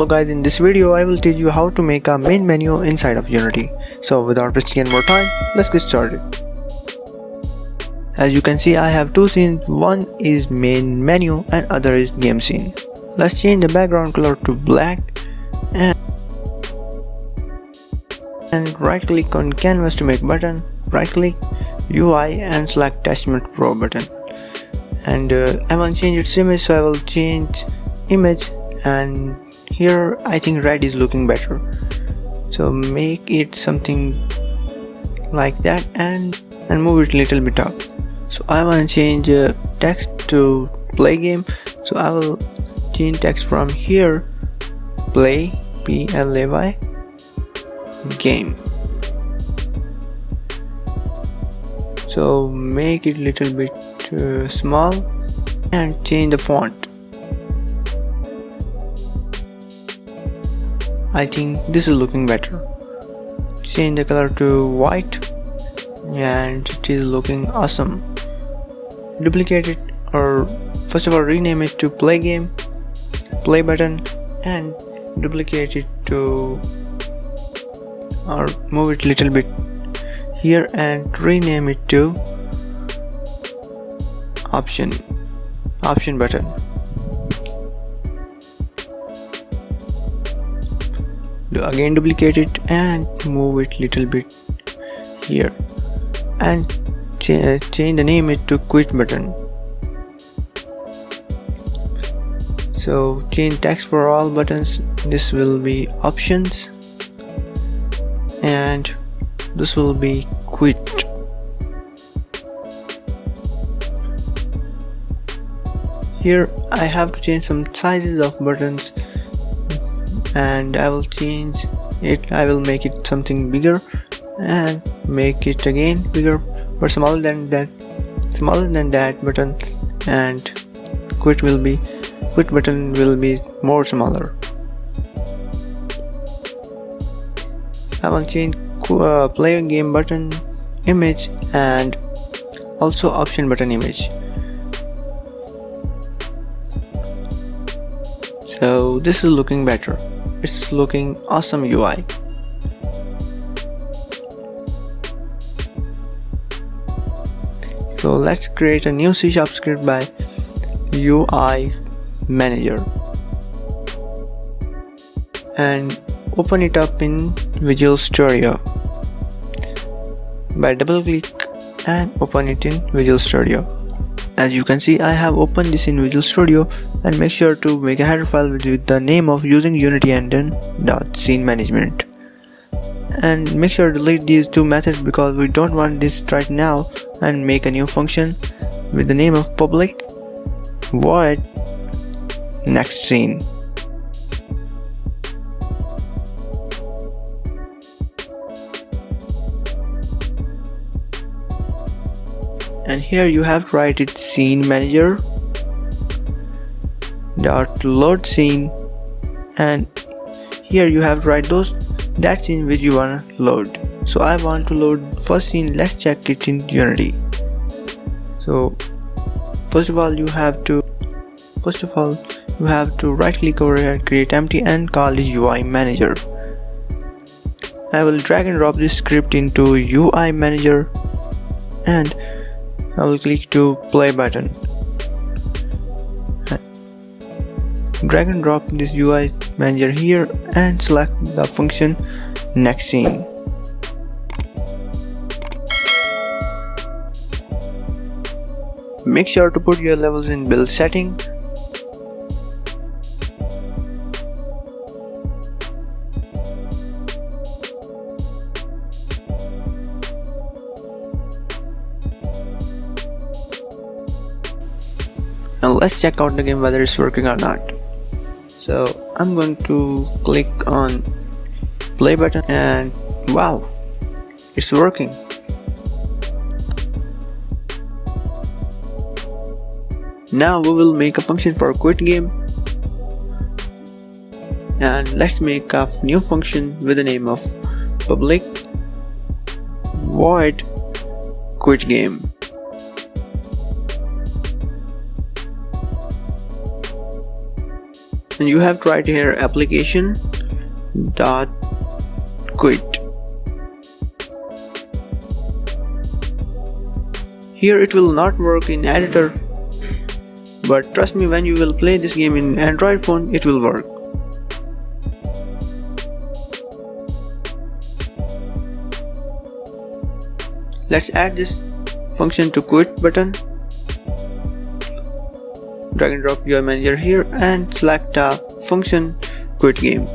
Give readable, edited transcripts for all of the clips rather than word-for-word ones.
Hello guys, in this video I will teach you how to make a main menu inside of Unity. So without wasting any more time, let's get started. As you can see, I have two scenes. One is main menu and other is game scene. Let's change the background color to black and right click on canvas to make button. Right click UI and select attachment pro button. And I want to change its image, so I will change image, and here I think red is looking better, so make it something like that and move it a little bit up. So I want to change text to play game, so I will change text from here play PLAY game. So make it little bit small and change the font. I think this is looking better. Change the color to white and it is looking awesome. Duplicate it, or first of all rename it to play game, play button, and duplicate it to, or move it little bit here and rename it to option button. Again duplicate it and move it little bit here and change the name it to quit button. So change text for all buttons, this will be options and this will be quit. Here I have to change some sizes of buttons, and I will change it. I will make it something bigger and make it again bigger or smaller than that button, and quit button will be more smaller. I will change player game button image and also option button image. So this is looking better. It's looking awesome UI. So let's create a new C# script by UI manager and open it up in Visual Studio by double click and open it in Visual Studio. As you can see, I have opened this in Visual Studio, and make sure to make a header file with the name of using Unity and then .scene management. And make sure to delete these two methods because we don't want this right now, and make a new function with the name of public void next scene. And here you have to write it scene manager dot load scene, and here you have to write that scene which you wanna load. So I want to load first scene. Let's check it in Unity. So first of all you have to right click over here, create empty, and call it UI manager. I will drag and drop this script into UI manager and I will click to play button. Drag and drop this UI manager here and select the function next scene. Make sure to put your levels in build setting. Now let's check out the game whether it's working or not. So I'm going to click on play button and wow, it's working. Now we will make a function for quit game, and let's make a new function with the name of public void quit game. and you have to write here application dot quit. Here it will not work in editor, but trust me, when you will play this game in Android phone, it will work. Let's add this function to quit button. Drag and drop UI manager here and select a function quit game.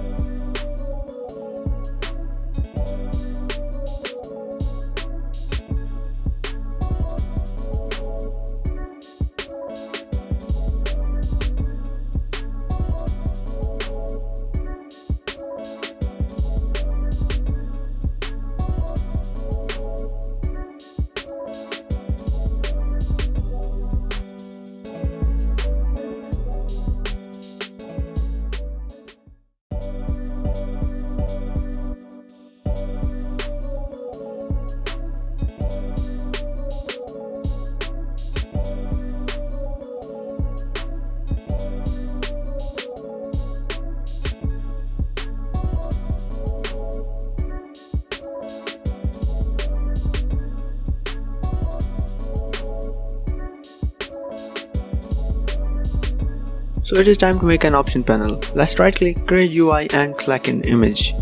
So it is time to make an option panel. Let's right click, create UI and select an image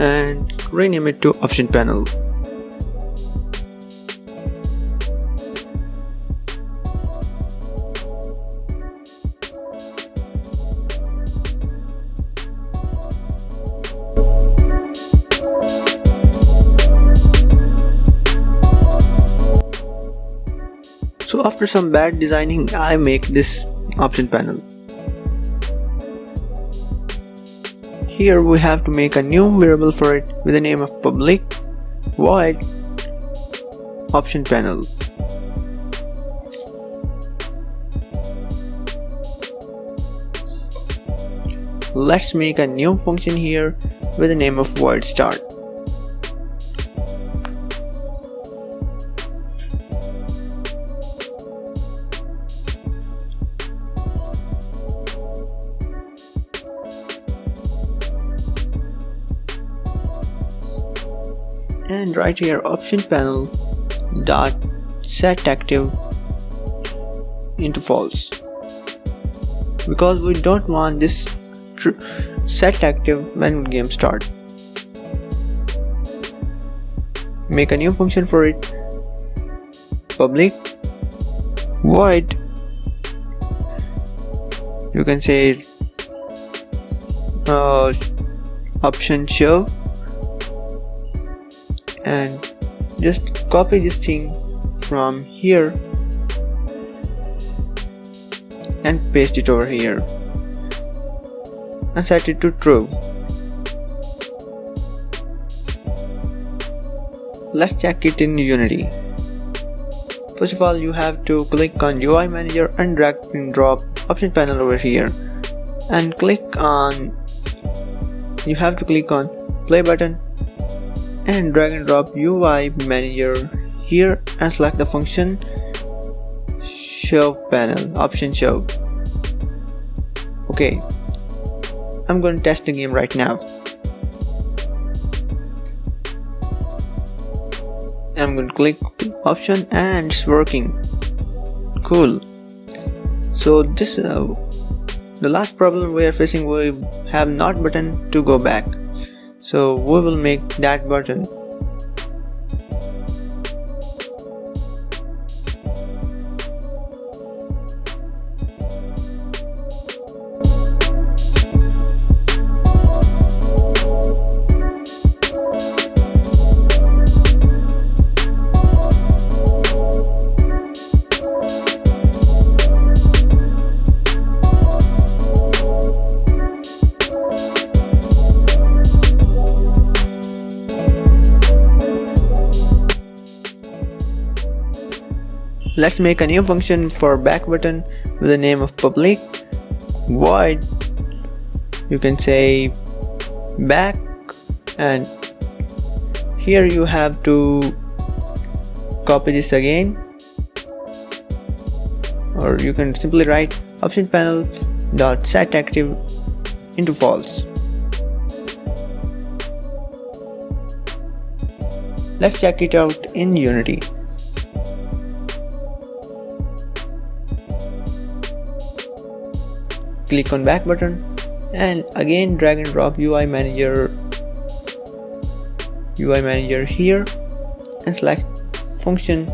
and rename it to option panel. So after some bad designing, I make this option panel. Here we have to make a new variable for it with the name of public void option panel. Let's make a new function here with the name of void start. And right here option panel dot set active into false, because we don't want this set active when game start. Make a new function for it, public void, you can say option show, and just copy this thing from here and paste it over here and set it to true. Let's check it in Unity. First of all, you have to click on UI manager and drag and drop option panel over here and you have to click on play button and drag and drop UI manager here and select the function show panel, option show. Okay, I'm going to test the game right now. I'm going to click option and it's working. Cool. So this is the last problem we are facing. We have not button to go back, so we will make that button. Let's make a new function for back button with the name of public void, you can say back, and here you have to copy this again, or you can simply write option panel dot set active into false. Let's check it out in Unity. Click on back button and again drag and drop UI manager here and select function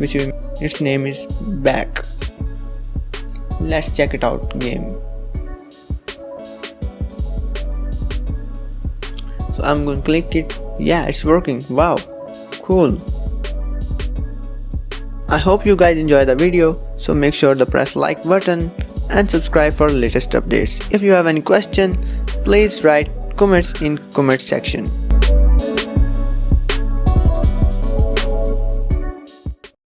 which its name is back. Let's check it out game. So I'm going to click it. Yeah, it's working. Wow, cool. I hope you guys enjoy the video, so make sure to press like button and subscribe for latest updates. If you have any question, please write comments in comment section.